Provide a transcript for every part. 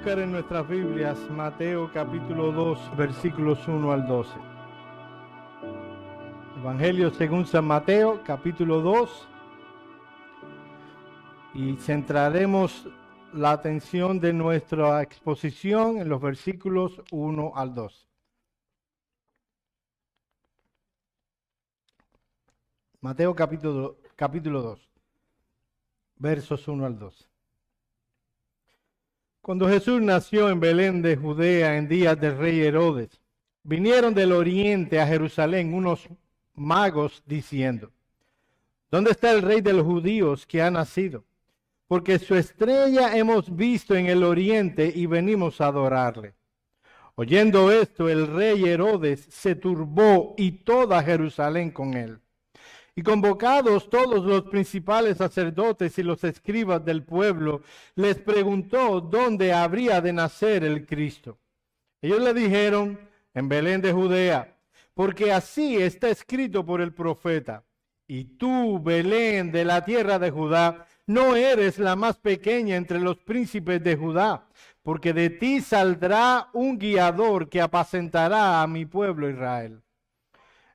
buscar en nuestras Biblias Mateo capítulo 2, versículos 1 al 12. Evangelio según San Mateo capítulo 2. Y centraremos la atención de nuestra exposición en los versículos 1 al 2. Mateo capítulo 2, versos 1 al 2. Cuando Jesús nació en Belén de Judea en días del rey Herodes, vinieron del oriente a Jerusalén unos magos diciendo: ¿Dónde está el rey de los judíos que ha nacido? Porque su estrella hemos visto en el oriente y venimos a adorarle. Oyendo esto, el rey Herodes se turbó y toda Jerusalén con él. Y convocados todos los principales sacerdotes y los escribas del pueblo, les preguntó dónde habría de nacer el Cristo. Ellos le dijeron: en Belén de Judea, porque así está escrito por el profeta: y tú, Belén, de la tierra de Judá, no eres la más pequeña entre los príncipes de Judá, porque de ti saldrá un guiador que apacentará a mi pueblo Israel.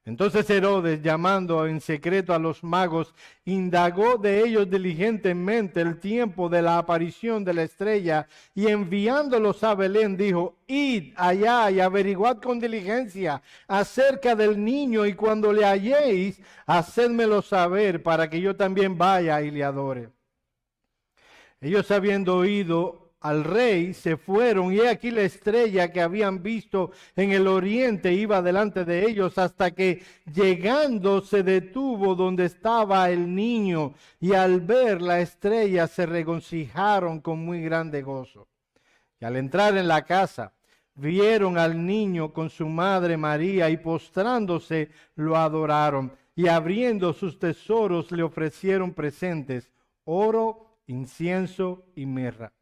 Entonces Herodes, llamando en secreto a los magos, indagó de ellos diligentemente el tiempo de la aparición de la estrella, y enviándolos a Belén dijo: id allá y averiguad con diligencia acerca del niño, y cuando le halléis, hacedmelo saber para que yo también vaya y le adore. Ellos, habiendo oído al rey, se fueron, y he aquí la estrella que habían visto en el oriente iba delante de ellos, hasta que llegando se detuvo donde estaba el niño, y al ver la estrella se regocijaron con muy grande gozo. Y al entrar en la casa, vieron al niño con su madre María, y postrándose lo adoraron, y abriendo sus tesoros le ofrecieron presentes: oro, incienso y mirra.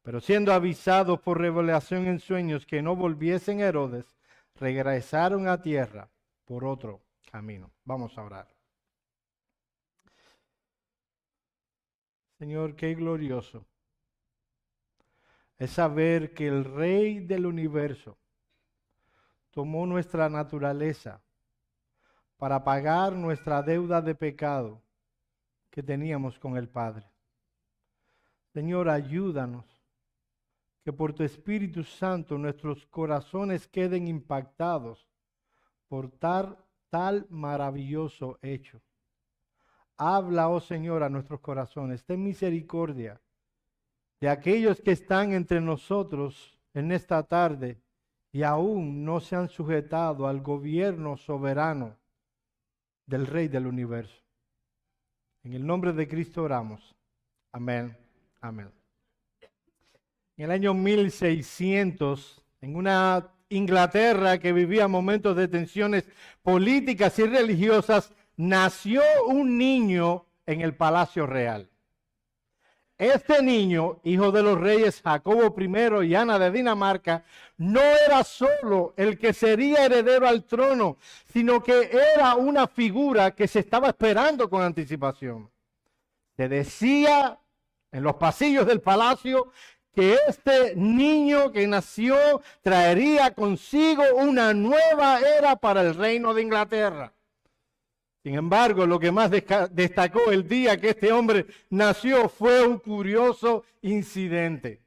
Pero siendo avisados por revelación en sueños que no volviesen a Herodes, regresaron a tierra por otro camino. Vamos a orar. Señor, qué glorioso es saber que el Rey del universo tomó nuestra naturaleza para pagar nuestra deuda de pecado que teníamos con el Padre. Señor, ayúdanos que por tu Espíritu Santo nuestros corazones queden impactados por tal maravilloso hecho. Habla, oh Señor, a nuestros corazones. Ten misericordia de aquellos que están entre nosotros en esta tarde y aún no se han sujetado al gobierno soberano del Rey del universo. En el nombre de Cristo oramos. Amén. Amén. En el año 1600, en una Inglaterra que vivía momentos de tensiones políticas y religiosas, nació un niño en el Palacio Real. Este niño, hijo de los reyes Jacobo I y Ana de Dinamarca, no era solo el que sería heredero al trono, sino que era una figura que se estaba esperando con anticipación. Se decía en los pasillos del palacio que este niño que nació traería consigo una nueva era para el reino de Inglaterra. Sin embargo, lo que más destacó el día que este hombre nació fue un curioso incidente.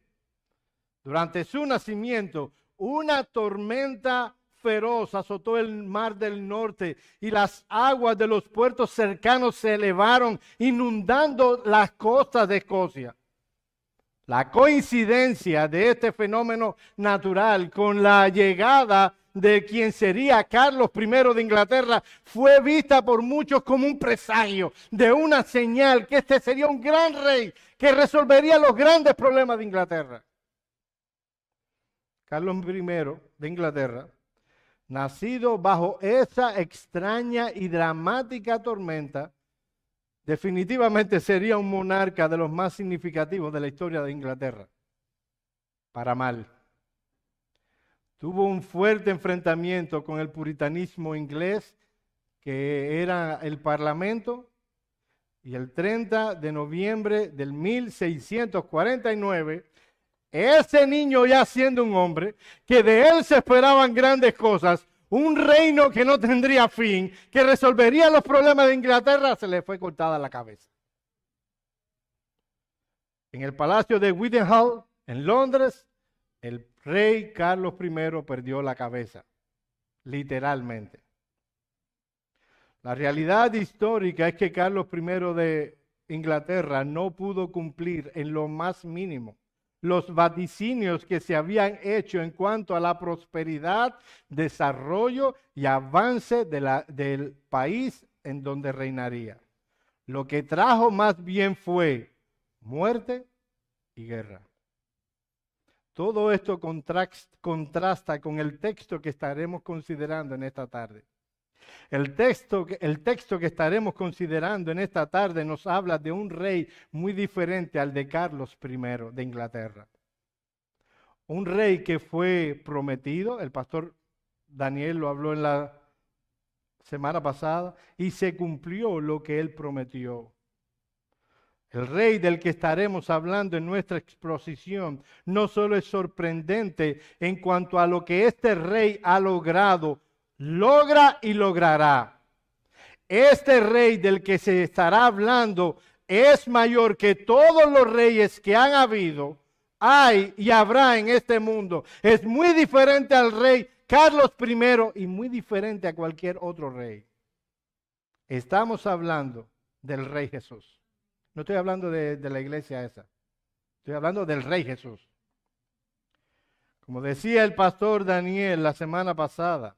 Durante su nacimiento, una tormenta feroz azotó el mar del norte y las aguas de los puertos cercanos se elevaron, inundando las costas de Escocia. La coincidencia de este fenómeno natural con la llegada de quien sería Carlos I de Inglaterra fue vista por muchos como un presagio de una señal que este sería un gran rey que resolvería los grandes problemas de Inglaterra. Carlos I de Inglaterra, nacido bajo esa extraña y dramática tormenta, definitivamente sería un monarca de los más significativos de la historia de Inglaterra, para mal. Tuvo un fuerte enfrentamiento con el puritanismo inglés, que era el Parlamento, y el 30 de noviembre del 1649, ese niño ya siendo un hombre, que de él se esperaban grandes cosas, un reino que no tendría fin, que resolvería los problemas de Inglaterra, se le fue cortada la cabeza. En el palacio de Whitehall, en Londres, el rey Carlos I perdió la cabeza, literalmente. La realidad histórica es que Carlos I de Inglaterra no pudo cumplir en lo más mínimo los vaticinios que se habían hecho en cuanto a la prosperidad, desarrollo y avance del país en donde reinaría. Lo que trajo más bien fue muerte y guerra. Todo esto contrasta con el texto que estaremos considerando en esta tarde. El texto que estaremos considerando en esta tarde nos habla de un rey muy diferente al de Carlos I de Inglaterra. Un rey que fue prometido, el pastor Daniel lo habló en la semana pasada, y se cumplió lo que él prometió. El rey del que estaremos hablando en nuestra exposición no solo es sorprendente en cuanto a lo que este rey ha logrado, logra y logrará. Este rey del que se estará hablando es mayor que todos los reyes que han habido, hay y habrá en este mundo. Es muy diferente al rey Carlos I y muy diferente a cualquier otro rey. Estamos hablando del rey Jesús. No estoy hablando de la iglesia esa. Estoy hablando del rey Jesús. Como decía el pastor Daniel la semana pasada,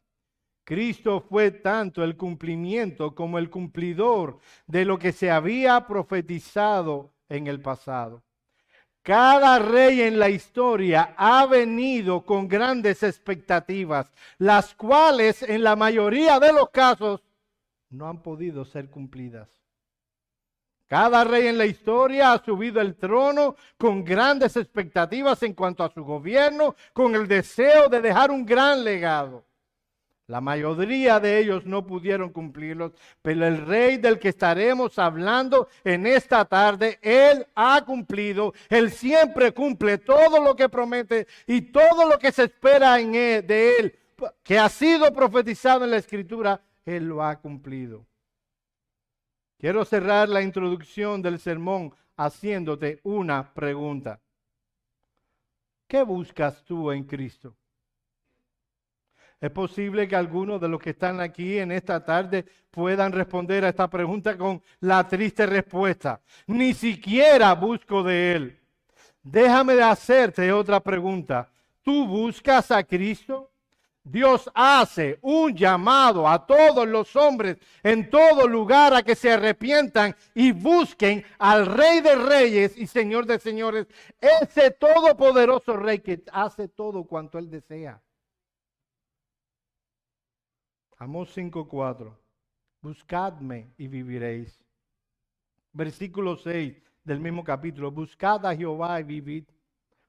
Cristo fue tanto el cumplimiento como el cumplidor de lo que se había profetizado en el pasado. Cada rey en la historia ha venido con grandes expectativas, las cuales en la mayoría de los casos no han podido ser cumplidas. Cada rey en la historia ha subido al trono con grandes expectativas en cuanto a su gobierno, con el deseo de dejar un gran legado. La mayoría de ellos no pudieron cumplirlos, pero el rey del que estaremos hablando en esta tarde, él ha cumplido, él siempre cumple todo lo que promete y todo lo que se espera de él, que ha sido profetizado en la Escritura, él lo ha cumplido. Quiero cerrar la introducción del sermón haciéndote una pregunta. ¿Qué buscas tú en Cristo? Es posible que algunos de los que están aquí en esta tarde puedan responder a esta pregunta con la triste respuesta: ni siquiera busco de Él. Déjame hacerte otra pregunta. ¿Tú buscas a Cristo? Dios hace un llamado a todos los hombres en todo lugar a que se arrepientan y busquen al Rey de Reyes y Señor de Señores, ese todopoderoso Rey que hace todo cuanto Él desea. Amós 5:4. Buscadme y viviréis. Versículo 6 del mismo capítulo. Buscad a Jehová y vivid.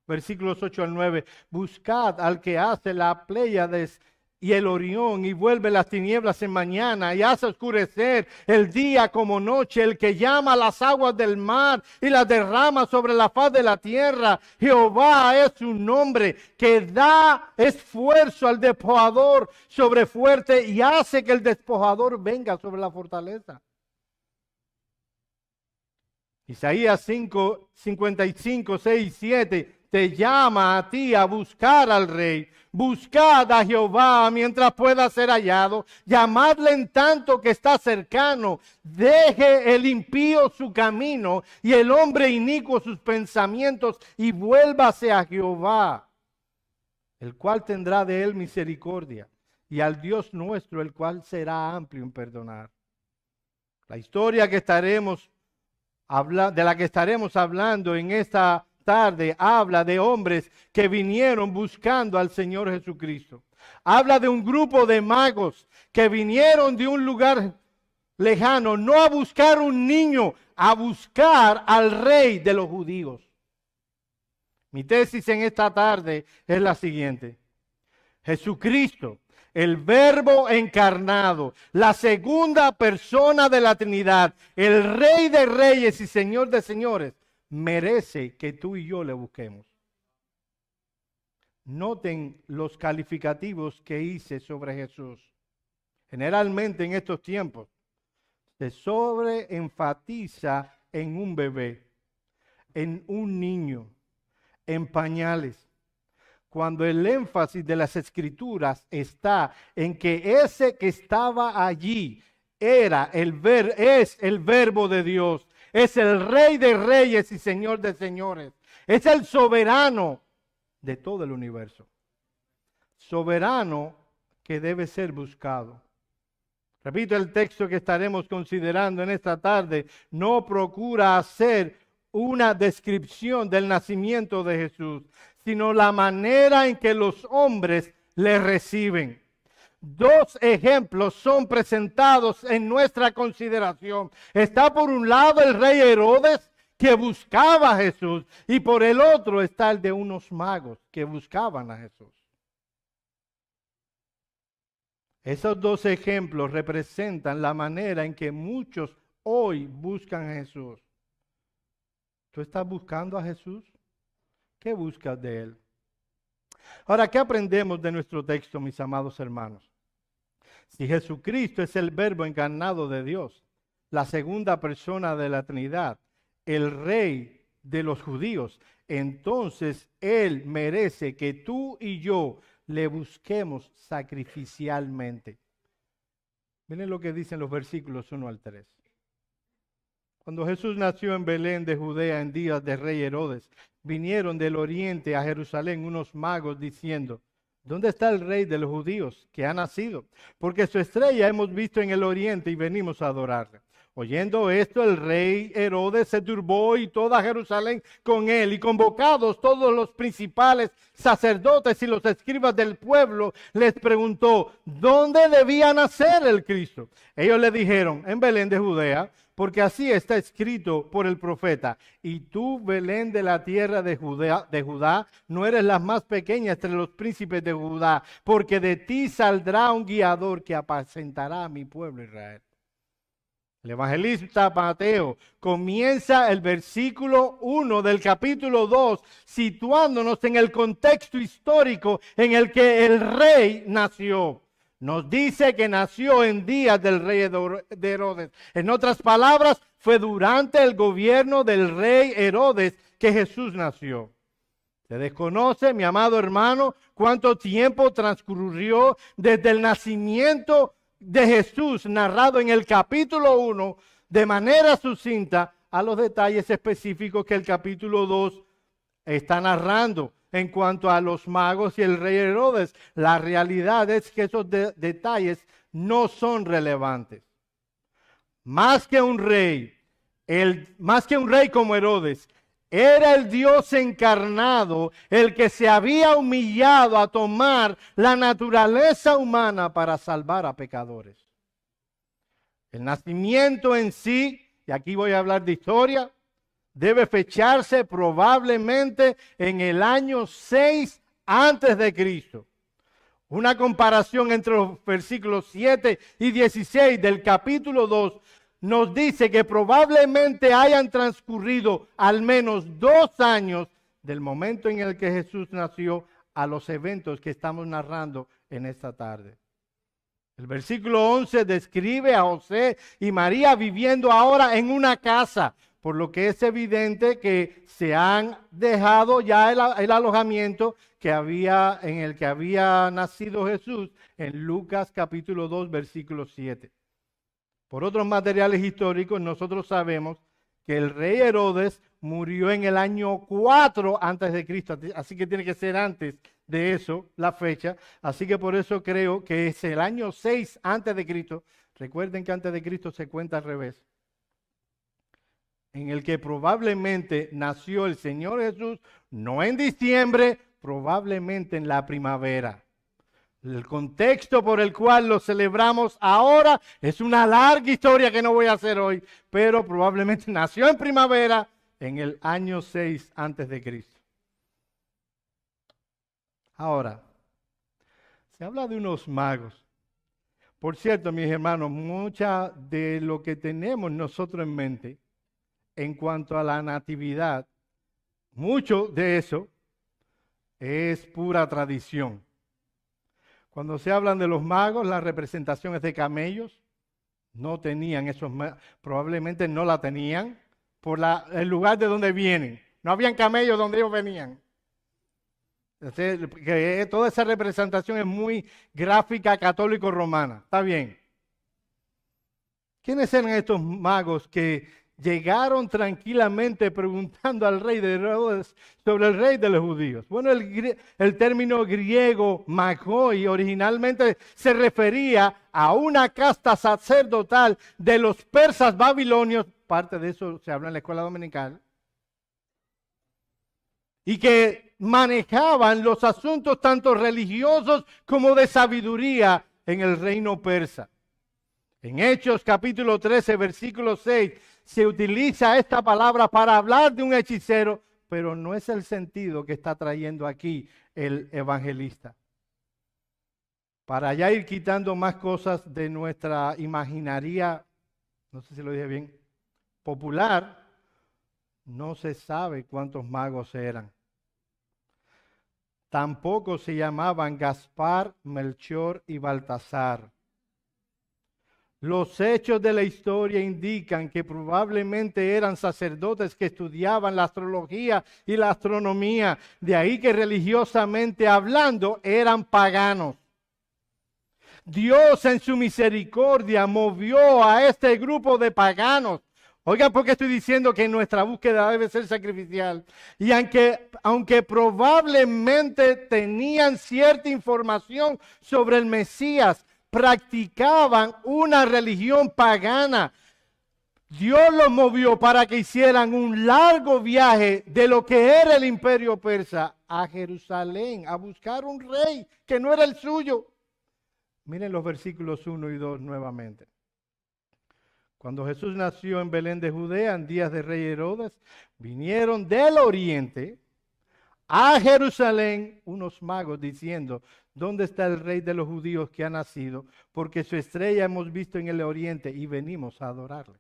Versículos 8 al 9. Buscad al que hace la Pléyades y el Orión y vuelve las tinieblas en mañana y hace oscurecer el día como noche, el que llama las aguas del mar y las derrama sobre la faz de la tierra. Jehová es su nombre, que da esfuerzo al despojador sobre fuerte y hace que el despojador venga sobre la fortaleza. Isaías 55, 6 y 7 te llama a ti a buscar al Rey. Buscad a Jehová mientras pueda ser hallado. Llamadle en tanto que está cercano. Deje el impío su camino y el hombre inicuo sus pensamientos y vuélvase a Jehová, el cual tendrá de él misericordia, y al Dios nuestro, el cual será amplio en perdonar. La historia que de la que estaremos hablando en esta tarde habla de hombres que vinieron buscando al Señor Jesucristo. Habla de un grupo de magos que vinieron de un lugar lejano, no a buscar un niño, a buscar al Rey de los judíos. Mi tesis en esta tarde es la siguiente: Jesucristo, el Verbo encarnado, la segunda persona de la Trinidad, el Rey de Reyes y Señor de Señores, merece que tú y yo le busquemos. Noten los calificativos que hice sobre Jesús. Generalmente en estos tiempos se sobreenfatiza en un bebé, en un niño, en pañales, cuando el énfasis de las Escrituras está en que ese que estaba allí es el Verbo de Dios, es el Rey de Reyes y Señor de Señores, es el soberano de todo el universo. Soberano que debe ser buscado. Repito, el texto que estaremos considerando en esta tarde no procura hacer una descripción del nacimiento de Jesús, sino la manera en que los hombres le reciben. Dos ejemplos son presentados en nuestra consideración. Está por un lado el rey Herodes, que buscaba a Jesús, y por el otro está el de unos magos que buscaban a Jesús. Esos dos ejemplos representan la manera en que muchos hoy buscan a Jesús. ¿Tú estás buscando a Jesús? ¿Qué buscas de Él? Ahora, ¿qué aprendemos de nuestro texto, mis amados hermanos? Si Jesucristo es el Verbo encarnado de Dios, la segunda persona de la Trinidad, el Rey de los judíos, entonces Él merece que tú y yo le busquemos sacrificialmente. Miren lo que dicen los versículos 1 al 3. Cuando Jesús nació en Belén de Judea en días de rey Herodes, vinieron del oriente a Jerusalén unos magos diciendo: ¿dónde está el rey de los judíos que ha nacido? Porque su estrella hemos visto en el oriente y venimos a adorarle. Oyendo esto, el rey Herodes se turbó y toda Jerusalén con él, y convocados todos los principales sacerdotes y los escribas del pueblo, les preguntó: ¿dónde debía nacer el Cristo? Ellos le dijeron: en Belén de Judea, porque así está escrito por el profeta: y tú, Belén de la tierra de Judá, no eres la más pequeña entre los príncipes de Judá, porque de ti saldrá un guiador que apacentará a mi pueblo Israel. El evangelista Mateo comienza el versículo 1 del capítulo 2 situándonos en el contexto histórico en el que el rey nació. Nos dice que nació en días del rey de Herodes. En otras palabras, fue durante el gobierno del rey Herodes que Jesús nació. Se desconoce, mi amado hermano, cuánto tiempo transcurrió desde el nacimiento de Jesús, narrado en el capítulo 1, de manera sucinta, a los detalles específicos que el capítulo 2 está narrando. En cuanto a los magos y el rey Herodes, la realidad es que esos detalles no son relevantes. Más que un rey como Herodes, era el Dios encarnado el que se había humillado a tomar la naturaleza humana para salvar a pecadores. El nacimiento en sí, y aquí voy a hablar de historia, debe fecharse probablemente en el año 6 antes de Cristo. Una comparación entre los versículos 7 y 16 del capítulo 2 nos dice que probablemente hayan transcurrido al menos 2 años del momento en el que Jesús nació a los eventos que estamos narrando en esta tarde. El versículo 11 describe a José y María viviendo ahora en una casa, por lo que es evidente que se han dejado ya el alojamiento en el que había nacido Jesús en Lucas capítulo 2, versículo 7. Por otros materiales históricos, nosotros sabemos que el rey Herodes murió en el año 4 antes de Cristo, así que tiene que ser antes de eso, la fecha. Así que por eso creo que es el año 6 antes de Cristo. Recuerden que antes de Cristo se cuenta al revés. En el que probablemente nació el Señor Jesús, no en diciembre, probablemente en la primavera. El contexto por el cual lo celebramos ahora es una larga historia que no voy a hacer hoy, pero probablemente nació en primavera en el año 6 antes de Cristo. Ahora, se habla de unos magos. Por cierto, mis hermanos, mucha de lo que tenemos nosotros en mente en cuanto a la natividad, mucho de eso es pura tradición. Cuando se hablan de los magos, la representación es de camellos. No tenían esos, probablemente no la tenían por el lugar de donde vienen. No habían camellos donde ellos venían. Entonces, que toda esa representación es muy gráfica católico-romana. Está bien. ¿Quiénes eran estos magos que llegaron tranquilamente preguntando al rey de Herodes sobre el rey de los judíos? Bueno, el término griego magoi originalmente se refería a una casta sacerdotal de los persas babilonios, parte de eso se habla en la escuela dominical, y que manejaban los asuntos tanto religiosos como de sabiduría en el reino persa. En Hechos capítulo 13, versículo 6, se utiliza esta palabra para hablar de un hechicero, pero no es el sentido que está trayendo aquí el evangelista. Para ya ir quitando más cosas de nuestra imaginaría, no sé si lo dije bien, popular, no se sabe cuántos magos eran. Tampoco se llamaban Gaspar, Melchor y Baltasar. Los hechos de la historia indican que probablemente eran sacerdotes que estudiaban la astrología y la astronomía. De ahí que religiosamente hablando eran paganos. Dios en su misericordia movió a este grupo de paganos. Oigan, ¿por qué estoy diciendo que nuestra búsqueda debe ser sacrificial? Y aunque probablemente tenían cierta información sobre el Mesías, practicaban una religión pagana. Dios los movió para que hicieran un largo viaje de lo que era el imperio persa a Jerusalén, a buscar un rey que no era el suyo. Miren los versículos 1 y 2 nuevamente. Cuando Jesús nació en Belén de Judea, en días de rey Herodes, vinieron del oriente a Jerusalén unos magos diciendo: ¿dónde está el rey de los judíos que ha nacido? Porque su estrella hemos visto en el oriente y venimos a adorarle.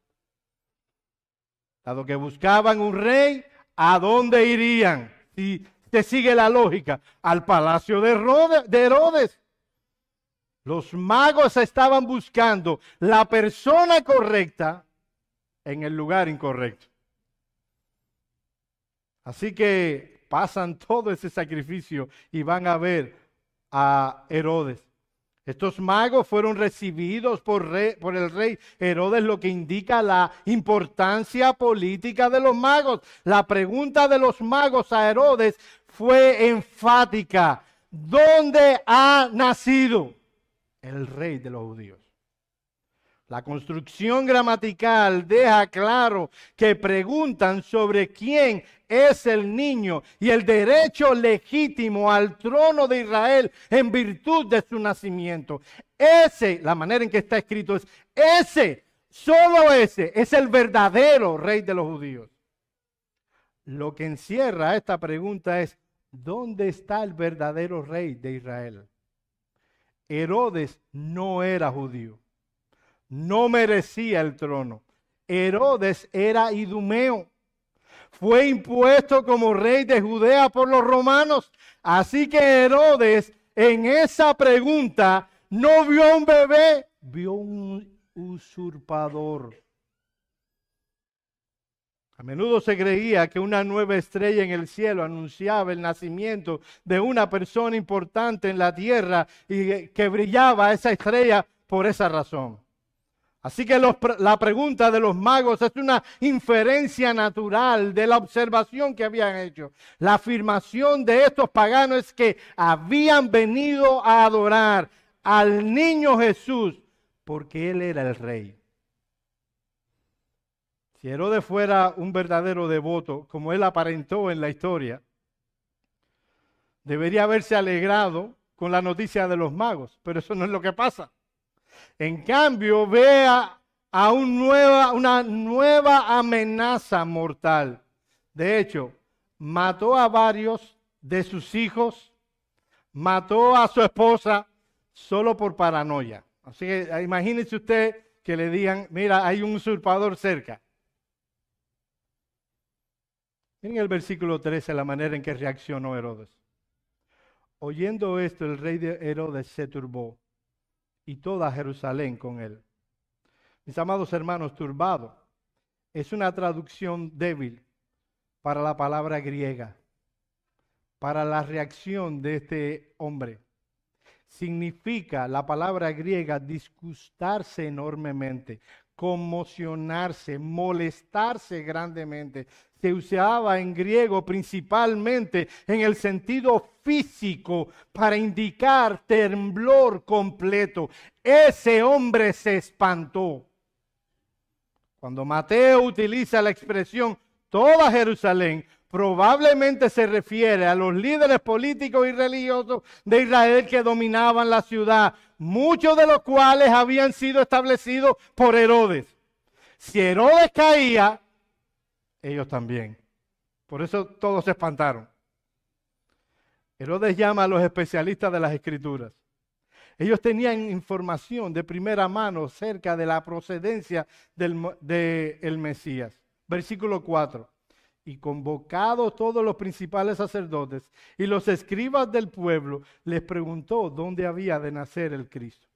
Dado que buscaban un rey, ¿a dónde irían? Si se sigue la lógica, al palacio de Herodes. Los magos estaban buscando la persona correcta en el lugar incorrecto. Así que pasan todo ese sacrificio y van a ver a Herodes. Estos magos fueron recibidos por el rey Herodes, lo que indica la importancia política de los magos. La pregunta de los magos a Herodes fue enfática: ¿dónde ha nacido el rey de los judíos? La construcción gramatical deja claro que preguntan sobre quién es el niño y el derecho legítimo al trono de Israel en virtud de su nacimiento. La manera en que está escrito es solo ese es el verdadero rey de los judíos. Lo que encierra esta pregunta es: ¿dónde está el verdadero rey de Israel? Herodes no era judío. No merecía el trono. Herodes era idumeo. Fue impuesto como rey de Judea por los romanos. Así que Herodes, en esa pregunta, no vio a un bebé, vio un usurpador. A menudo se creía que una nueva estrella en el cielo anunciaba el nacimiento de una persona importante en la tierra y que brillaba esa estrella por esa razón. Así que la pregunta de los magos es una inferencia natural de la observación que habían hecho. La afirmación de estos paganos es que habían venido a adorar al niño Jesús porque él era el rey. Si Herodes fuera un verdadero devoto, como él aparentó en la historia, debería haberse alegrado con la noticia de los magos, pero eso no es lo que pasa. En cambio, ve a una nueva amenaza mortal. De hecho, mató a varios de sus hijos, mató a su esposa solo por paranoia. Así que imagínese usted que le digan: mira, hay un usurpador cerca. Miren el versículo 13, la manera en que reaccionó Herodes. Oyendo esto, el rey de Herodes se turbó y toda Jerusalén con él. Mis amados hermanos, turbado es una traducción débil para la palabra griega, para la reacción de este hombre. Significa la palabra griega disgustarse enormemente, conmocionarse, molestarse grandemente. Se usaba en griego principalmente en el sentido físico para indicar temblor completo. Ese hombre se espantó. Cuando Mateo utiliza la expresión toda Jerusalén, probablemente se refiere a los líderes políticos y religiosos de Israel que dominaban la ciudad, muchos de los cuales habían sido establecidos por Herodes. Si Herodes caía, ellos también. Por eso todos se espantaron. Herodes llama a los especialistas de las Escrituras. Ellos tenían información de primera mano acerca de la procedencia del Mesías. Versículo 4. Y convocados todos los principales sacerdotes y los escribas del pueblo, les preguntó dónde había de nacer el Cristo.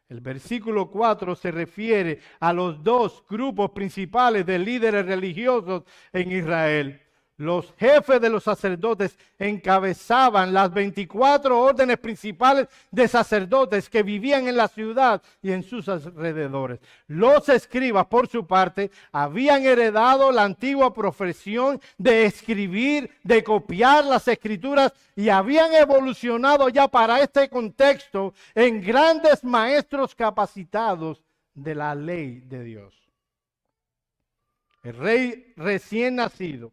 El versículo 4 se refiere a los dos grupos principales de líderes religiosos en Israel. Los jefes de los sacerdotes encabezaban las 24 órdenes principales de sacerdotes que vivían en la ciudad y en sus alrededores. Los escribas, por su parte, habían heredado la antigua profesión de escribir, de copiar las escrituras y habían evolucionado ya para este contexto en grandes maestros capacitados de la ley de Dios. El rey recién nacido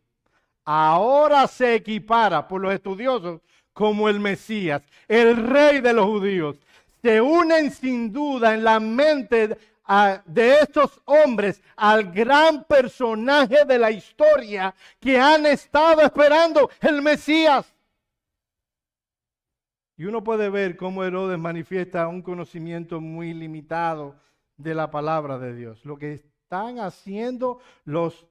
ahora se equipara por los estudiosos como el Mesías, el rey de los judíos. Se unen sin duda en la mente de estos hombres al gran personaje de la historia que han estado esperando, el Mesías. Y uno puede ver cómo Herodes manifiesta un conocimiento muy limitado de la palabra de Dios. Lo que están haciendo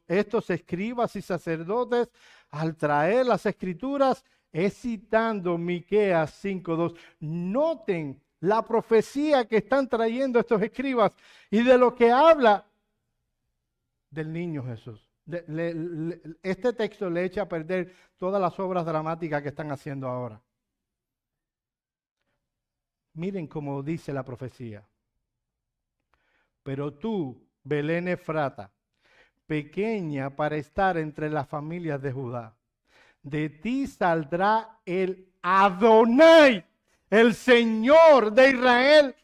estos escribas y sacerdotes al traer las escrituras es citando Miqueas 5:2. Noten la profecía que están trayendo estos escribas y de lo que habla del niño Jesús. Este texto le echa a perder todas las obras dramáticas que están haciendo ahora. Miren cómo dice la profecía. Pero tú, Belén Efrata, pequeña para estar entre las familias de Judá, de ti saldrá el Adonai, el Señor de Israel,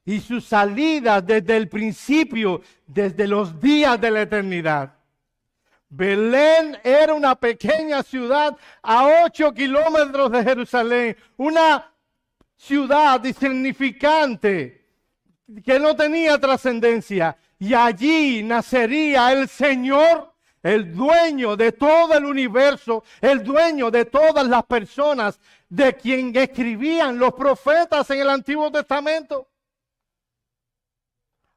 y su salida desde el principio, desde los días de la eternidad. Belén era una pequeña ciudad a 8 kilómetros de Jerusalén, una ciudad insignificante que no tenía trascendencia. Y allí nacería el Señor, el dueño de todo el universo, el dueño de todas las personas de quien escribían los profetas en el Antiguo Testamento.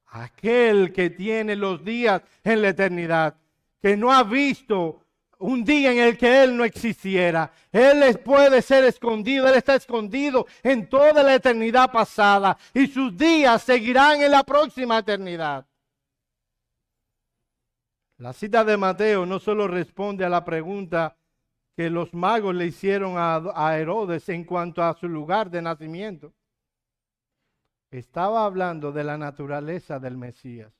Aquel que tiene los días en la eternidad, que no ha visto un día en el que Él no existiera. Él puede ser escondido, Él está escondido en toda la eternidad pasada y sus días seguirán en la próxima eternidad. La cita de Mateo no solo responde a la pregunta que los magos le hicieron a Herodes en cuanto a su lugar de nacimiento. Estaba hablando de la naturaleza del Mesías,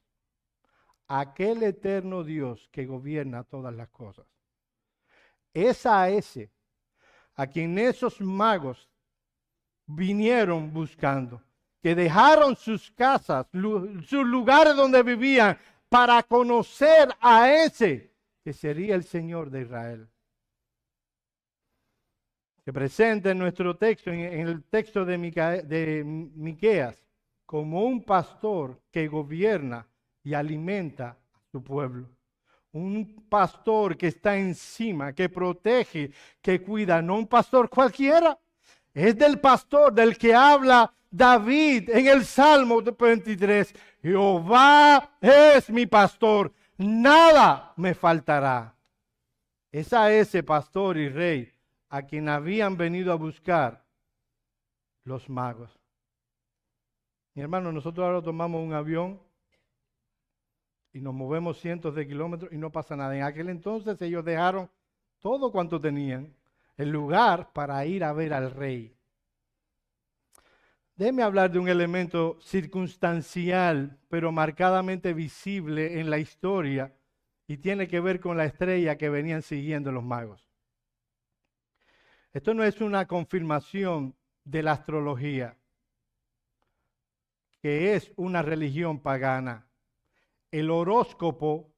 aquel eterno Dios que gobierna todas las cosas. Es a ese a quien esos magos vinieron buscando, que dejaron sus casas, sus lugares donde vivían, para conocer a ese que sería el Señor de Israel. Se presenta en nuestro texto, en el texto de Miqueas, como un pastor que gobierna y alimenta a su pueblo. Un pastor que está encima, que protege, que cuida, no un pastor cualquiera. Es del pastor del que habla David en el Salmo 23. Jehová es mi pastor, nada me faltará. Es a ese pastor y rey a quien habían venido a buscar los magos. Mi hermano, nosotros ahora tomamos un avión y nos movemos cientos de kilómetros y no pasa nada. En aquel entonces ellos dejaron todo cuanto tenían, el lugar para ir a ver al rey. Déjeme hablar de un elemento circunstancial, pero marcadamente visible en la historia, y tiene que ver con la estrella que venían siguiendo los magos. Esto no es una confirmación de la astrología, que es una religión pagana. El horóscopo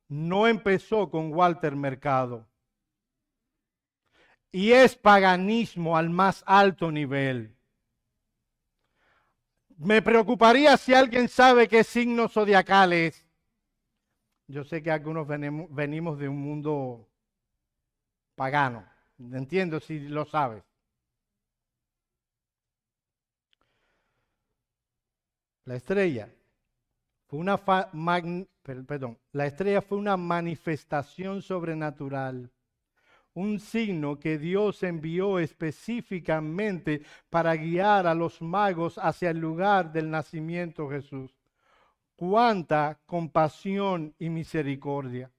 no empezó con Walter Mercado, y es paganismo al más alto nivel. Me preocuparía si alguien sabe qué signo zodiacal es. Yo sé que algunos venimos de un mundo pagano. Entiendo si lo sabes. La estrella fue una manifestación sobrenatural. Un signo que Dios envió específicamente para guiar a los magos hacia el lugar del nacimiento de Jesús. Cuánta compasión y misericordia.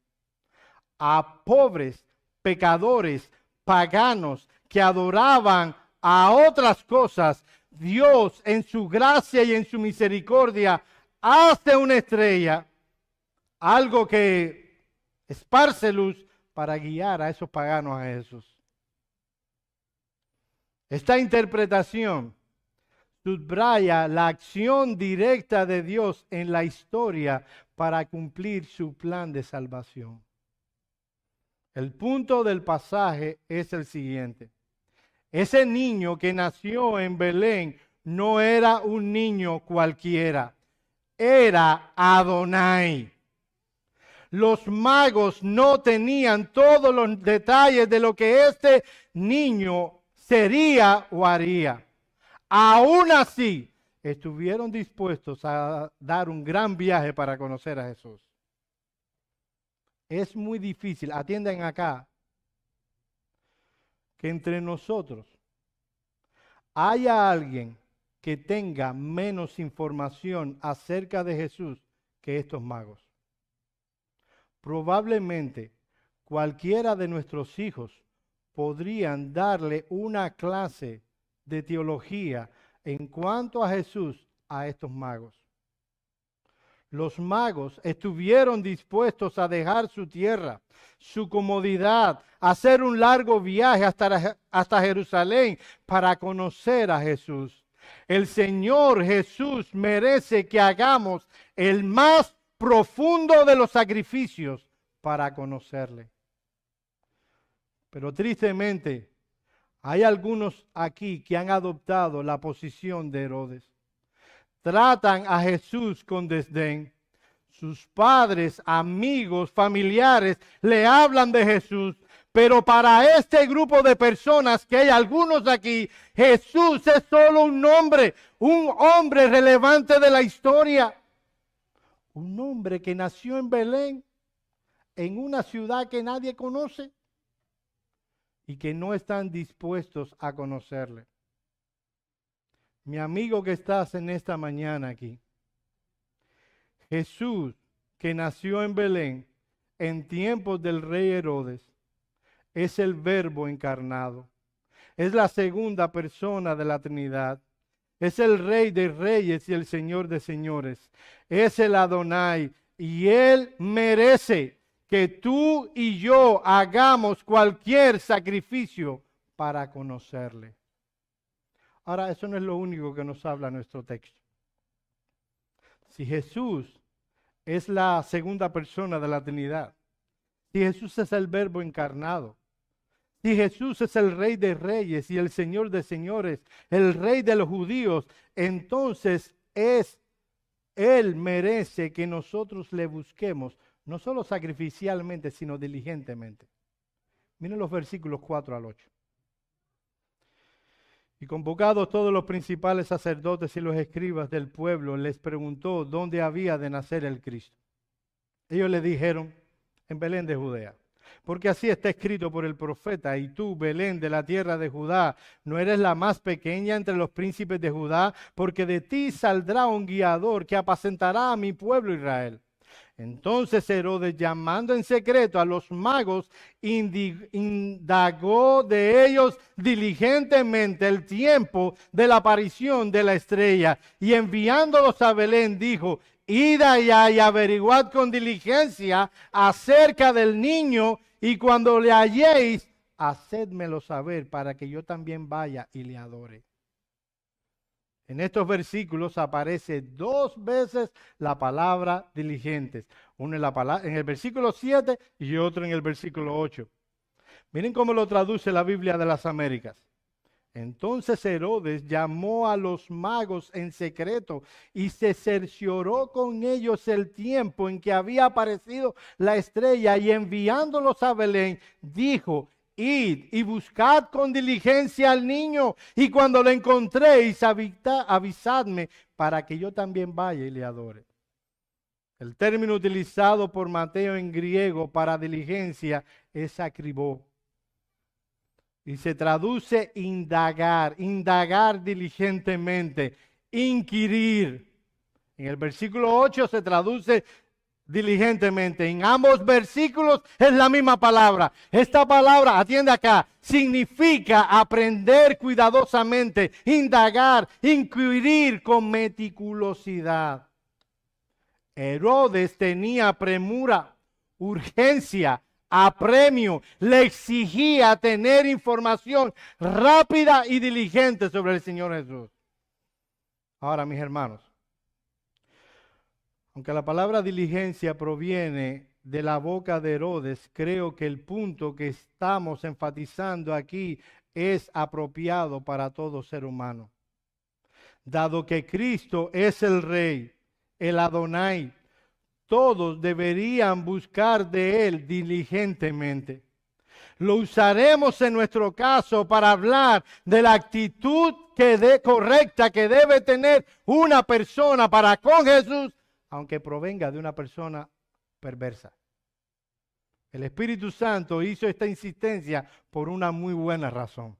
A pobres, pecadores, paganos que adoraban a otras cosas, Dios en su gracia y en su misericordia hace una estrella, algo que esparce luz para guiar a esos paganos a Jesús. Esta interpretación subraya la acción directa de Dios en la historia para cumplir su plan de salvación. El punto del pasaje es el siguiente. Ese niño que nació en Belén no era un niño cualquiera, era Adonai. Los magos no tenían todos los detalles de lo que este niño sería o haría. Aún así, estuvieron dispuestos a dar un gran viaje para conocer a Jesús. Es muy difícil, atiendan acá, que entre nosotros haya alguien que tenga menos información acerca de Jesús que estos magos. Probablemente cualquiera de nuestros hijos podrían darle una clase de teología en cuanto a Jesús a estos magos. Los magos estuvieron dispuestos a dejar su tierra, su comodidad, hacer un largo viaje hasta Jerusalén para conocer a Jesús. El Señor Jesús merece que hagamos el más profundo de los sacrificios para conocerle. Pero tristemente, hay algunos aquí que han adoptado la posición de Herodes. Tratan a Jesús con desdén. Sus padres, amigos, familiares le hablan de Jesús. Pero para este grupo de personas, que hay algunos aquí, Jesús es solo un nombre, un hombre relevante de la historia. Un hombre que nació en Belén, en una ciudad que nadie conoce y que no están dispuestos a conocerle. Mi amigo que estás en esta mañana aquí, Jesús, que nació en Belén en tiempos del rey Herodes, es el Verbo encarnado. Es la segunda persona de la Trinidad. Es el Rey de Reyes y el Señor de Señores. Es el Adonai. Y Él merece que tú y yo hagamos cualquier sacrificio para conocerle. Ahora, eso no es lo único que nos habla nuestro texto. Si Jesús es la segunda persona de la Trinidad, si Jesús es el Verbo encarnado, si Jesús es el Rey de Reyes y el Señor de Señores, el Rey de los judíos, entonces Él merece que nosotros le busquemos, no solo sacrificialmente, sino diligentemente. Miren los versículos 4 al 8. Y convocados todos los principales sacerdotes y los escribas del pueblo, les preguntó dónde había de nacer el Cristo. Ellos le dijeron, en Belén de Judea. Porque así está escrito por el profeta: y tú, Belén, de la tierra de Judá, no eres la más pequeña entre los príncipes de Judá, porque de ti saldrá un guiador que apacentará a mi pueblo Israel. Entonces Herodes, llamando en secreto a los magos, indagó de ellos diligentemente el tiempo de la aparición de la estrella, y enviándolos a Belén dijo: id allá y averiguad con diligencia acerca del niño, y cuando le halléis, hacedmelo saber para que yo también vaya y le adore. En estos versículos aparece 2 veces la palabra diligentes. Uno en el versículo 7 y otro en el versículo 8. Miren cómo lo traduce la Biblia de las Américas. Entonces Herodes llamó a los magos en secreto y se cercioró con ellos el tiempo en que había aparecido la estrella, y enviándolos a Belén, dijo: id y buscad con diligencia al niño, y cuando lo encontréis, avisadme para que yo también vaya y le adore. El término utilizado por Mateo en griego para diligencia es akribó, y se traduce indagar, indagar diligentemente, inquirir. En el versículo 8 se traduce diligentemente. En ambos versículos es la misma palabra. Esta palabra, atiende acá, significa aprender cuidadosamente, indagar, inquirir con meticulosidad. Herodes tenía premura, urgencia, apremio, le exigía tener información rápida y diligente sobre el Señor Jesús. Ahora, mis hermanos, aunque la palabra diligencia proviene de la boca de Herodes, creo que el punto que estamos enfatizando aquí es apropiado para todo ser humano. Dado que Cristo es el Rey, el Adonai, todos deberían buscar de Él diligentemente. Lo usaremos en nuestro caso para hablar de la actitud correcta que debe tener una persona para con Jesús, aunque provenga de una persona perversa. El Espíritu Santo hizo esta insistencia por una muy buena razón.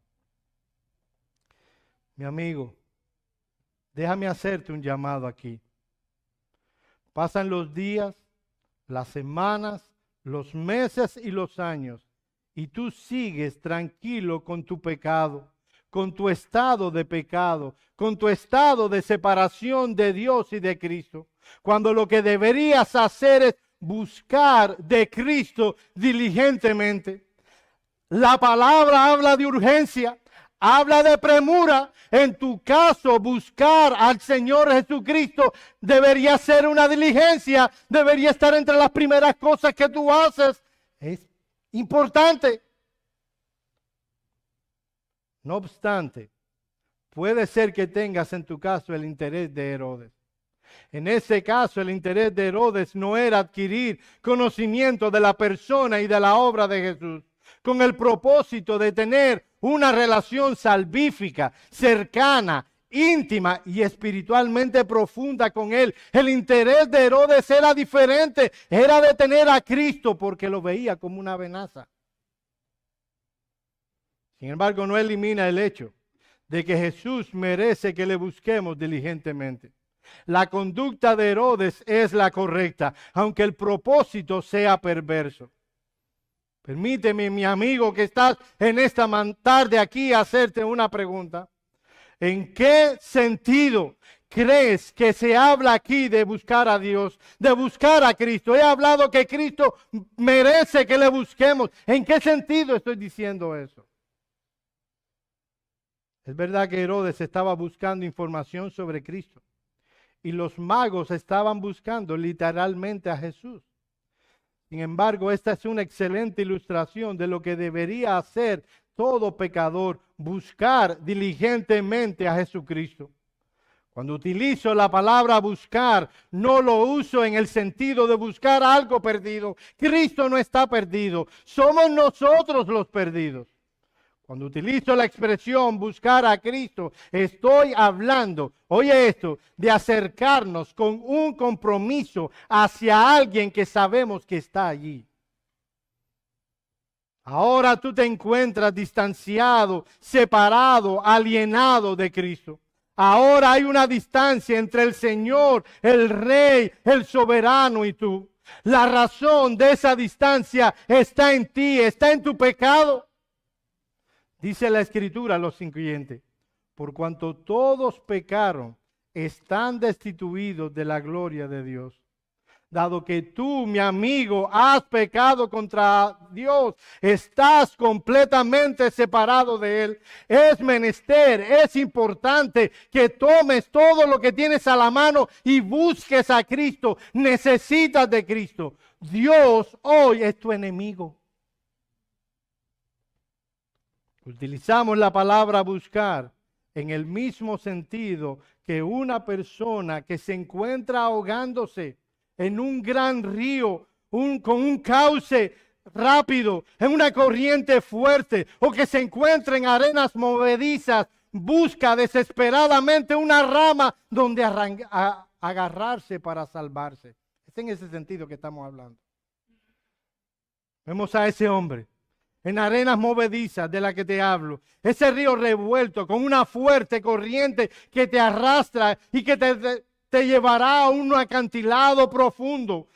Mi amigo, déjame hacerte un llamado aquí. Pasan los días, las semanas, los meses y los años, y tú sigues tranquilo con tu pecado, con tu estado de pecado, con tu estado de separación de Dios y de Cristo, cuando lo que deberías hacer es buscar de Cristo diligentemente. La palabra habla de urgencia, habla de premura. En tu caso, buscar al Señor Jesucristo debería ser una diligencia, debería estar entre las primeras cosas que tú haces. Es importante. No obstante, puede ser que tengas en tu caso el interés de Herodes. En ese caso, el interés de Herodes no era adquirir conocimiento de la persona y de la obra de Jesús, con el propósito de tener una relación salvífica, cercana, íntima y espiritualmente profunda con Él. El interés de Herodes era diferente, era de tener a Cristo porque lo veía como una amenaza. Sin embargo, no elimina el hecho de que Jesús merece que le busquemos diligentemente. La conducta de Herodes es la correcta, aunque el propósito sea perverso. Permíteme, mi amigo, que estás en esta tarde aquí, hacerte una pregunta. ¿En qué sentido crees que se habla aquí de buscar a Dios, de buscar a Cristo? He hablado que Cristo merece que le busquemos. ¿En qué sentido estoy diciendo eso? Es verdad que Herodes estaba buscando información sobre Cristo y los magos estaban buscando literalmente a Jesús. Sin embargo, esta es una excelente ilustración de lo que debería hacer todo pecador: buscar diligentemente a Jesucristo. Cuando utilizo la palabra buscar, no lo uso en el sentido de buscar algo perdido. Cristo no está perdido, somos nosotros los perdidos. Cuando utilizo la expresión buscar a Cristo, estoy hablando, oye esto, de acercarnos con un compromiso hacia alguien que sabemos que está allí. Ahora tú te encuentras distanciado, separado, alienado de Cristo. Ahora hay una distancia entre el Señor, el Rey, el soberano y tú. La razón de esa distancia está en ti, está en tu pecado. Dice la Escritura lo siguiente: por cuanto todos pecaron, están destituidos de la gloria de Dios. Dado que tú, mi amigo, has pecado contra Dios, estás completamente separado de Él. Es menester, es importante que tomes todo lo que tienes a la mano y busques a Cristo. Necesitas de Cristo. Dios hoy es tu enemigo. Utilizamos la palabra buscar en el mismo sentido que una persona que se encuentra ahogándose en un gran río, con un cauce rápido, en una corriente fuerte, o que se encuentra en arenas movedizas, busca desesperadamente una rama donde agarrarse para salvarse. Es en ese sentido que estamos hablando. Vemos a ese hombre en arenas movedizas de la que te hablo. Ese río revuelto con una fuerte corriente que te arrastra y que te llevará a un acantilado profundo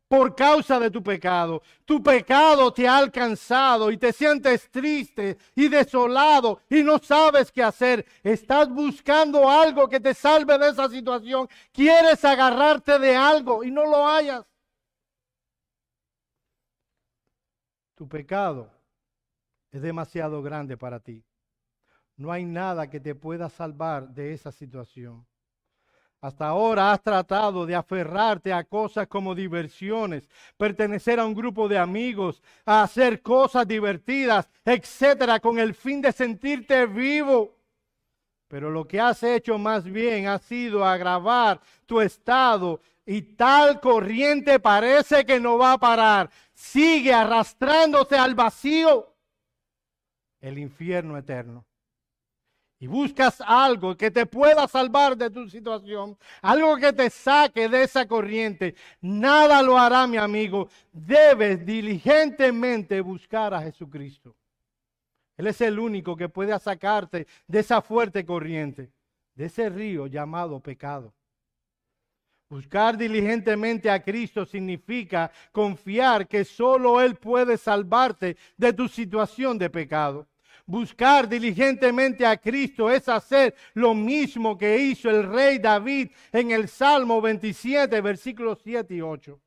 por causa de tu pecado. Tu pecado te ha alcanzado y te sientes triste y desolado y no sabes qué hacer. Estás buscando algo que te salve de esa situación. Quieres agarrarte de algo y no lo hayas. Tu pecado es demasiado grande para ti. No hay nada que te pueda salvar de esa situación. Hasta ahora has tratado de aferrarte a cosas como diversiones, pertenecer a un grupo de amigos, a hacer cosas divertidas, etcétera, con el fin de sentirte vivo. Pero lo que has hecho más bien ha sido agravar tu estado y tal corriente parece que no va a parar. Sigue arrastrándose al vacío, el infierno eterno. Y buscas algo que te pueda salvar de tu situación, algo que te saque de esa corriente. Nada lo hará, mi amigo. Debes diligentemente buscar a Jesucristo. Él es el único que puede sacarte de esa fuerte corriente, de ese río llamado pecado. Buscar diligentemente a Cristo significa confiar que solo Él puede salvarte de tu situación de pecado. Buscar diligentemente a Cristo es hacer lo mismo que hizo el rey David en el Salmo 27, versículos 7 y 8.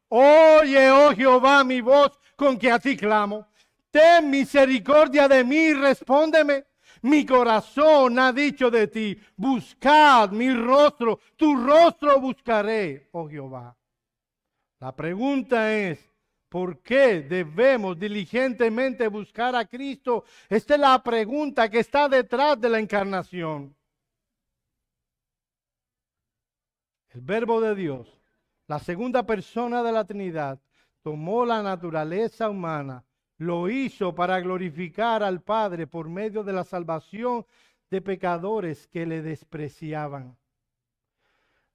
Oye, oh Jehová, mi voz con que a ti clamo. Ten misericordia de mí y respóndeme. Mi corazón ha dicho de ti, buscad mi rostro, tu rostro buscaré, oh Jehová. La pregunta es, ¿por qué debemos diligentemente buscar a Cristo? Esta es la pregunta que está detrás de la encarnación. El Verbo de Dios, la segunda persona de la Trinidad, tomó la naturaleza humana, lo hizo para glorificar al Padre por medio de la salvación de pecadores que le despreciaban.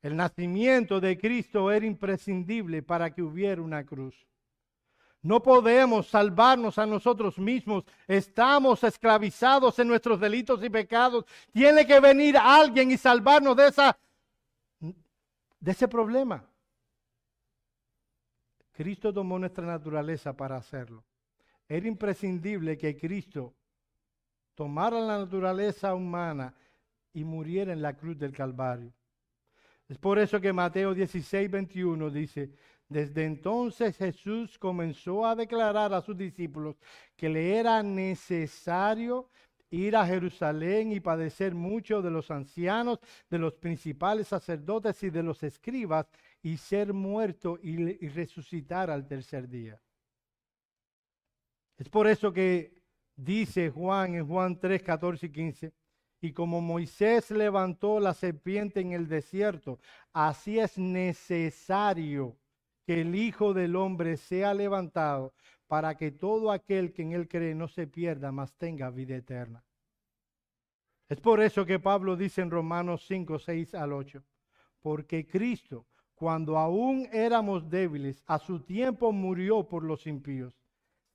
El nacimiento de Cristo era imprescindible para que hubiera una cruz. No podemos salvarnos a nosotros mismos. Estamos esclavizados en nuestros delitos y pecados. Tiene que venir alguien y salvarnos de ese problema. Cristo tomó nuestra naturaleza para hacerlo. Era imprescindible que Cristo tomara la naturaleza humana y muriera en la cruz del Calvario. Es por eso que Mateo 16, 21 dice: desde entonces Jesús comenzó a declarar a sus discípulos que le era necesario ir a Jerusalén y padecer mucho de los ancianos, de los principales sacerdotes y de los escribas, y ser muerto y resucitar al tercer día. Es por eso que dice Juan en Juan 3, 14 y 15, y como Moisés levantó la serpiente en el desierto, así es necesario que el Hijo del Hombre sea levantado para que todo aquel que en él cree no se pierda, mas tenga vida eterna. Es por eso que Pablo dice en Romanos 5, 6 al 8, porque Cristo, cuando aún éramos débiles, a su tiempo murió por los impíos.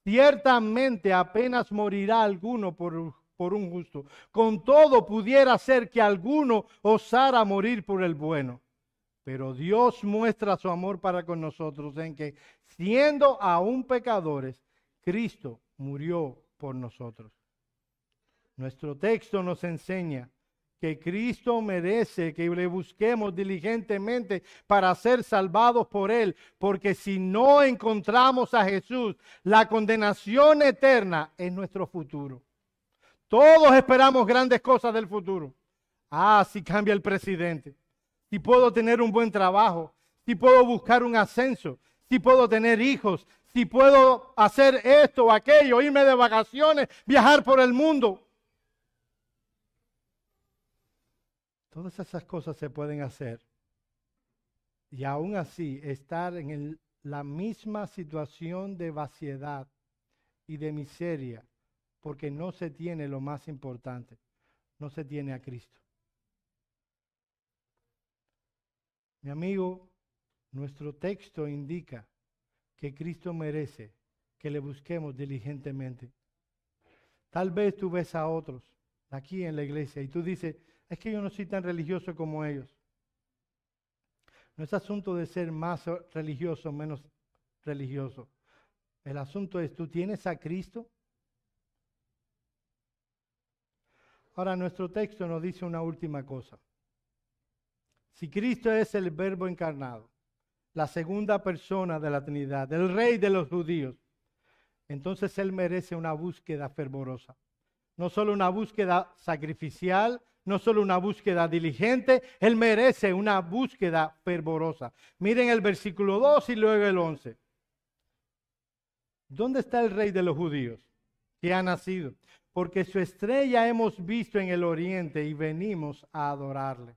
Ciertamente apenas morirá alguno por un justo. Con todo pudiera ser que alguno osara morir por el bueno. Pero Dios muestra su amor para con nosotros en que, siendo aún pecadores, Cristo murió por nosotros. Nuestro texto nos enseña que Cristo merece que le busquemos diligentemente para ser salvados por Él, porque si no encontramos a Jesús, la condenación eterna es nuestro futuro. Todos esperamos grandes cosas del futuro. Si cambia el presidente, si puedo tener un buen trabajo, si puedo buscar un ascenso, si puedo tener hijos, si puedo hacer esto o aquello, irme de vacaciones, viajar por el mundo. Todas esas cosas se pueden hacer y aún así estar en la misma situación de vaciedad y de miseria, porque no se tiene lo más importante, no se tiene a Cristo. Mi amigo, nuestro texto indica que Cristo merece que le busquemos diligentemente. Tal vez tú ves a otros aquí en la iglesia y tú dices, es que yo no soy tan religioso como ellos. No es asunto de ser más religioso o menos religioso. El asunto es, ¿tú tienes a Cristo? Ahora, nuestro texto nos dice una última cosa. Si Cristo es el Verbo encarnado, la segunda persona de la Trinidad, el Rey de los judíos, entonces Él merece una búsqueda fervorosa. No solo una búsqueda sacrificial, no solo una búsqueda diligente, Él merece una búsqueda fervorosa. Miren el versículo 2 y luego el 11. ¿Dónde está el Rey de los judíos que ha nacido? Porque su estrella hemos visto en el oriente y venimos a adorarle.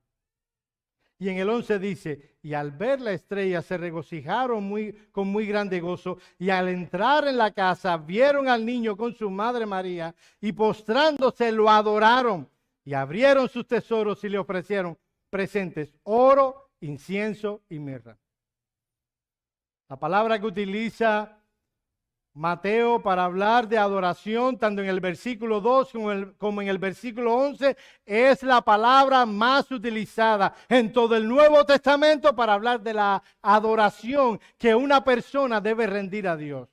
Y en el 11 dice, y al ver la estrella se regocijaron con muy grande gozo, y al entrar en la casa vieron al niño con su madre María, y postrándose lo adoraron, y abrieron sus tesoros y le ofrecieron presentes, oro, incienso y mirra. La palabra que utiliza Mateo para hablar de adoración, tanto en el versículo 2 como en el versículo 11, es la palabra más utilizada en todo el Nuevo Testamento para hablar de la adoración que una persona debe rendir a Dios.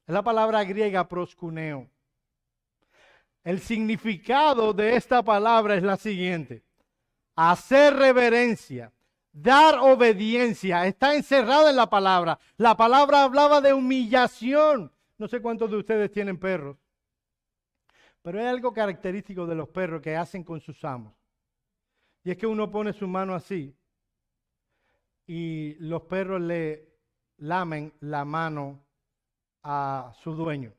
Es la palabra griega proskuneo. El significado de esta palabra es la siguiente: hacer reverencia, dar obediencia, está encerrada en la palabra. La palabra hablaba de humillación. No sé cuántos de ustedes tienen perros, pero hay algo característico de los perros que hacen con sus amos. Y es que uno pone su mano así y los perros le lamen la mano a su dueño.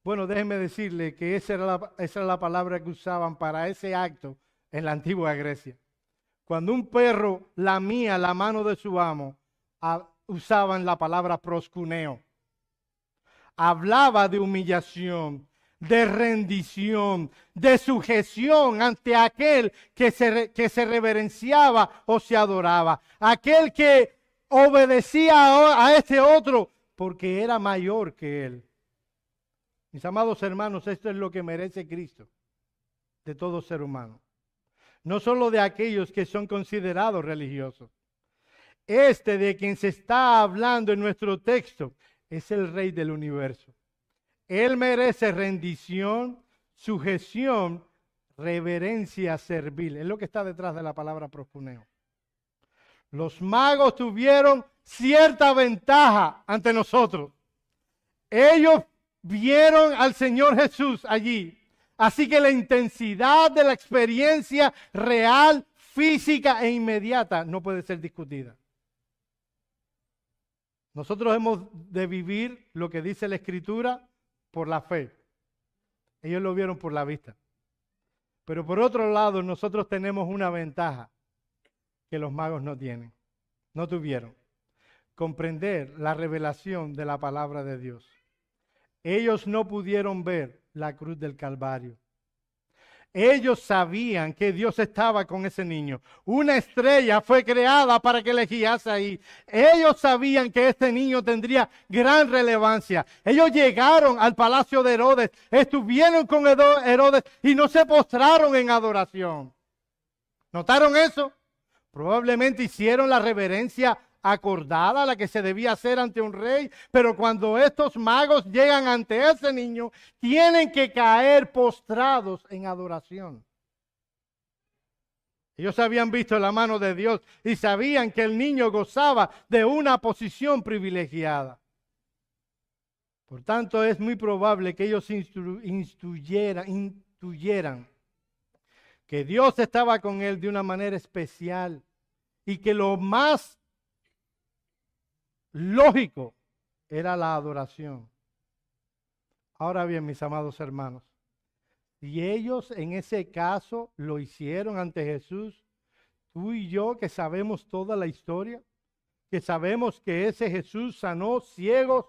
Bueno, déjenme decirle que esa era la palabra que usaban para ese acto en la antigua Grecia. Cuando un perro lamía la mano de su amo, usaban la palabra proskuneo. Hablaba de humillación, de rendición, de sujeción ante aquel que se reverenciaba o se adoraba. Aquel que obedecía a este otro porque era mayor que él. Mis amados hermanos, esto es lo que merece Cristo de todo ser humano. No solo de aquellos que son considerados religiosos. Este de quien se está hablando en nuestro texto es el Rey del universo. Él merece rendición, sujeción, reverencia servil. Es lo que está detrás de la palabra proskuneo. Los magos tuvieron cierta ventaja ante nosotros. Ellos vieron al Señor Jesús allí. Así que la intensidad de la experiencia real, física e inmediata no puede ser discutida. Nosotros hemos de vivir lo que dice la Escritura por la fe. Ellos lo vieron por la vista. Pero por otro lado, nosotros tenemos una ventaja que los magos no tienen, no tuvieron. Comprender la revelación de la palabra de Dios. Ellos no pudieron ver la cruz del Calvario. Ellos sabían que Dios estaba con ese niño. Una estrella fue creada para que le guiase ahí. Ellos sabían que este niño tendría gran relevancia. Ellos llegaron al palacio de Herodes, estuvieron con Herodes y no se postraron en adoración. ¿Notaron eso? Probablemente hicieron la reverencia acordada, la que se debía hacer ante un rey, pero cuando estos magos llegan ante ese niño, tienen que caer postrados en adoración. Ellos habían visto la mano de Dios y sabían que el niño gozaba de una posición privilegiada. Por tanto, es muy probable que ellos intuyeran que Dios estaba con él de una manera especial y que lo más lógico era la adoración. Ahora bien, mis amados hermanos, si ellos en ese caso lo hicieron ante Jesús, tú y yo que sabemos toda la historia, que sabemos que ese Jesús sanó ciegos,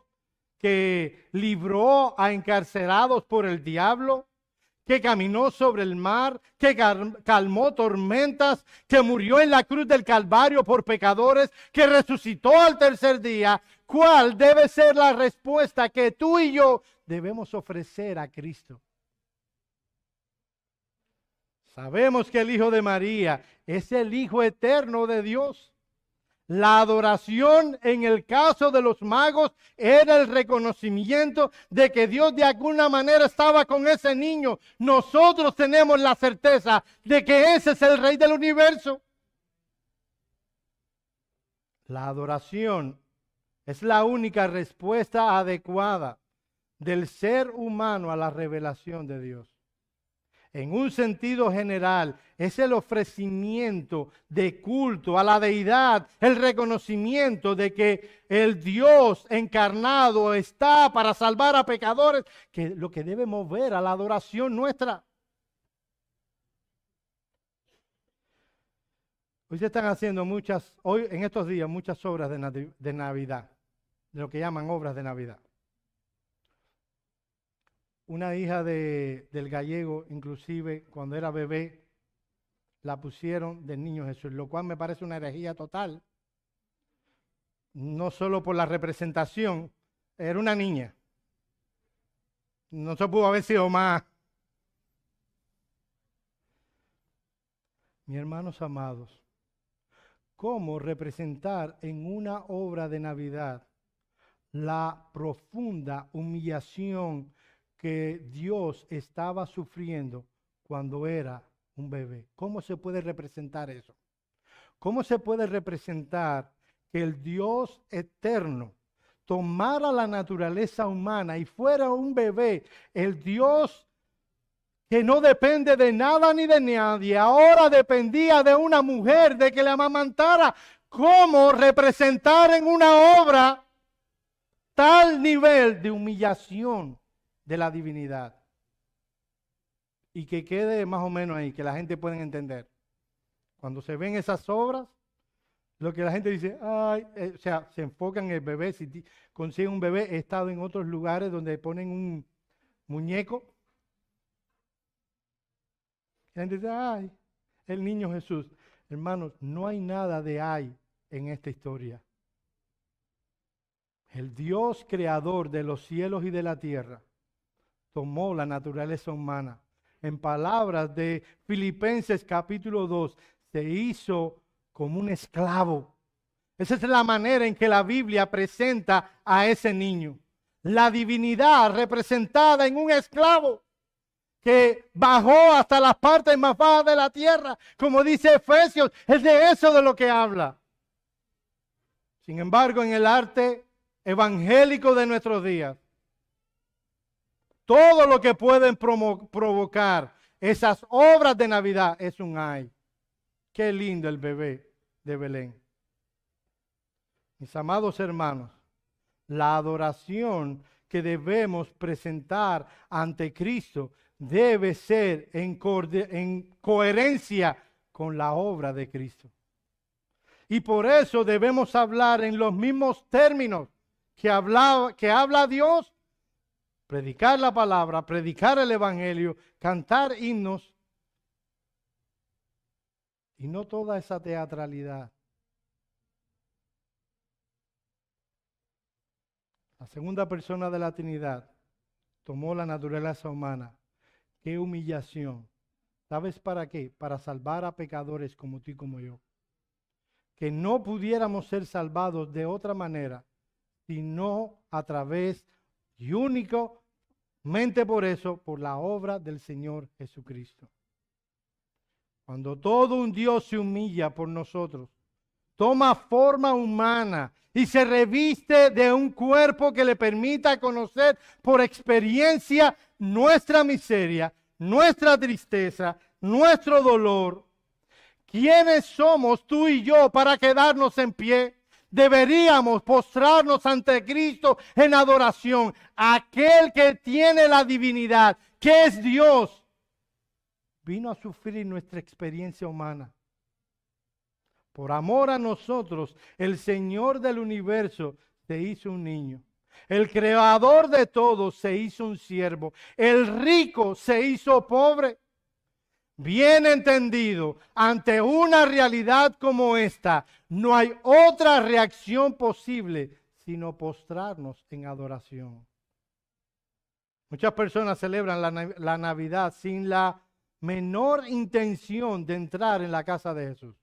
que libró a encarcelados por el diablo, que caminó sobre el mar, que calmó tormentas, que murió en la cruz del Calvario por pecadores, que resucitó al tercer día. ¿Cuál debe ser la respuesta que tú y yo debemos ofrecer a Cristo? Sabemos que el Hijo de María es el Hijo eterno de Dios. La adoración en el caso de los magos era el reconocimiento de que Dios de alguna manera estaba con ese niño. Nosotros tenemos la certeza de que ese es el Rey del universo. La adoración es la única respuesta adecuada del ser humano a la revelación de Dios. En un sentido general, es el ofrecimiento de culto a la deidad, el reconocimiento de que el Dios encarnado está para salvar a pecadores, que lo que debe mover a la adoración nuestra. Hoy se están haciendo hoy en estos días, muchas obras de Navidad, de lo que llaman obras de Navidad. Una hija del gallego, inclusive, cuando era bebé, la pusieron del niño Jesús, lo cual me parece una herejía total. No solo por la representación, era una niña. No se pudo haber sido más. Mis hermanos amados, ¿cómo representar en una obra de Navidad la profunda humillación que Dios estaba sufriendo cuando era un bebé? ¿Cómo se puede representar eso? ¿Cómo se puede representar que el Dios eterno tomara la naturaleza humana y fuera un bebé? El Dios que no depende de nada ni de nadie, ahora dependía de una mujer, de que le amamantara. ¿Cómo representar en una obra tal nivel de humillación de la divinidad? Y que quede más o menos ahí, que la gente pueda entender. Cuando se ven esas obras, lo que la gente dice, ay, o sea, se enfocan en el bebé. Si consiguen un bebé, he estado en otros lugares donde ponen un muñeco. La gente dice, ay, el niño Jesús. Hermanos, no hay nada de ay en esta historia. El Dios creador de los cielos y de la tierra tomó la naturaleza humana. En palabras de Filipenses capítulo 2, se hizo como un esclavo. Esa es la manera en que la Biblia presenta a ese niño. La divinidad representada en un esclavo que bajó hasta las partes más bajas de la tierra. Como dice Efesios, es de eso de lo que habla. Sin embargo, en el arte evangélico de nuestros días, todo lo que pueden provocar esas obras de Navidad es un ay. Qué lindo el bebé de Belén. Mis amados hermanos, la adoración que debemos presentar ante Cristo debe ser en coherencia con la obra de Cristo. Y por eso debemos hablar en los mismos términos que habla Dios. Predicar la palabra, predicar el evangelio, cantar himnos y no toda esa teatralidad. La segunda persona de la Trinidad tomó la naturaleza humana. ¡Qué humillación! ¿Sabes para qué? Para salvar a pecadores como tú y como yo. Que no pudiéramos ser salvados de otra manera, sino a través y únicamente por eso, por la obra del Señor Jesucristo. Cuando todo un Dios se humilla por nosotros, toma forma humana y se reviste de un cuerpo que le permita conocer por experiencia nuestra miseria, nuestra tristeza, nuestro dolor. ¿Quiénes somos tú y yo para quedarnos en pie? Deberíamos postrarnos ante Cristo en adoración. Aquel que tiene la divinidad, que es Dios, vino a sufrir nuestra experiencia humana. Por amor a nosotros, el Señor del universo se hizo un niño. El creador de todo se hizo un siervo. El rico se hizo pobre. Bien entendido, ante una realidad como esta, no hay otra reacción posible sino postrarnos en adoración. Muchas personas celebran la Navidad sin la menor intención de entrar en la casa de Jesús.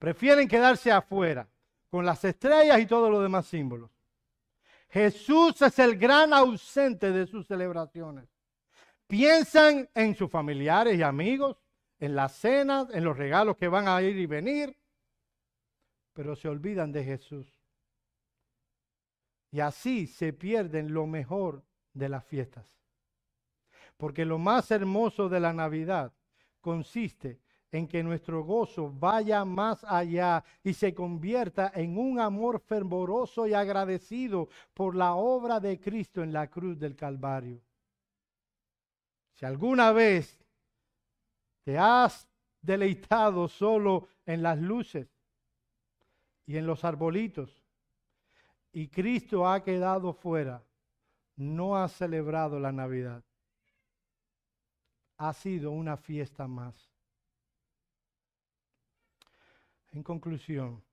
Prefieren quedarse afuera, con las estrellas y todos los demás símbolos. Jesús es el gran ausente de sus celebraciones. Piensan en sus familiares y amigos, en las cenas, en los regalos que van a ir y venir, pero se olvidan de Jesús. Y así se pierden lo mejor de las fiestas. Porque lo más hermoso de la Navidad consiste en que nuestro gozo vaya más allá y se convierta en un amor fervoroso y agradecido por la obra de Cristo en la cruz del Calvario. Si alguna vez te has deleitado solo en las luces y en los arbolitos y Cristo ha quedado fuera, no has celebrado la Navidad. Ha sido una fiesta más. En conclusión,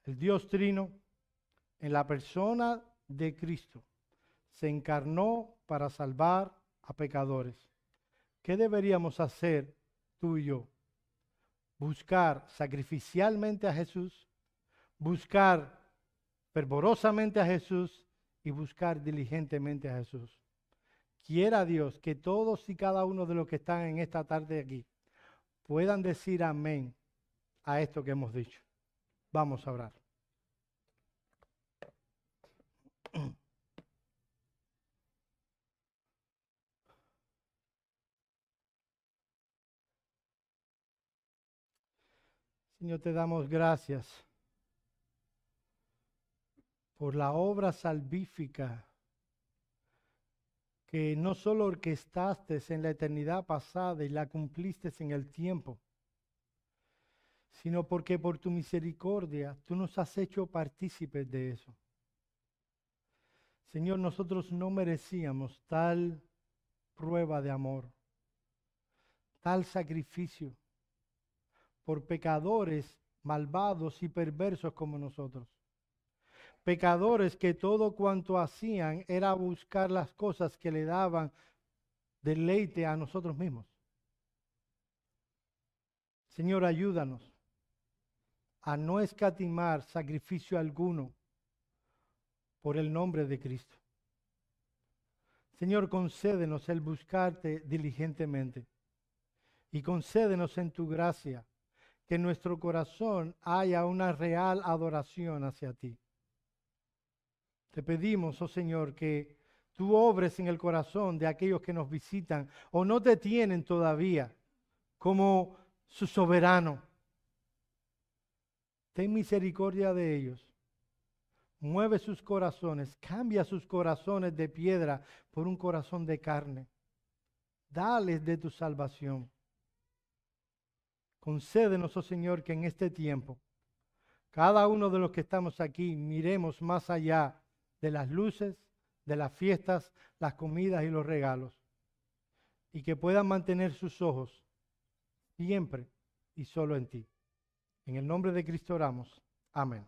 el Dios Trino, en la persona de Cristo, se encarnó para salvar a pecadores. ¿Qué deberíamos hacer tú y yo? Buscar sacrificialmente a Jesús, buscar fervorosamente a Jesús y buscar diligentemente a Jesús. Quiera Dios que todos y cada uno de los que están en esta tarde aquí puedan decir amén a esto que hemos dicho. Vamos a orar. Señor, te damos gracias por la obra salvífica que no solo orquestaste en la eternidad pasada y la cumpliste en el tiempo, sino porque por tu misericordia tú nos has hecho partícipes de eso. Señor, nosotros no merecíamos tal prueba de amor, tal sacrificio por pecadores malvados y perversos como nosotros. Pecadores que todo cuanto hacían era buscar las cosas que le daban deleite a nosotros mismos. Señor, ayúdanos a no escatimar sacrificio alguno por el nombre de Cristo. Señor, concédenos el buscarte diligentemente y concédenos en tu gracia que en nuestro corazón haya una real adoración hacia ti. Te pedimos, oh Señor, que tú obres en el corazón de aquellos que nos visitan o no te tienen todavía como su soberano. Ten misericordia de ellos. Mueve sus corazones, cambia sus corazones de piedra por un corazón de carne. Dales de tu salvación. Concédenos, oh Señor, que en este tiempo, cada uno de los que estamos aquí, miremos más allá de las luces, de las fiestas, las comidas y los regalos, y que puedan mantener sus ojos siempre y solo en ti. En el nombre de Cristo oramos. Amén.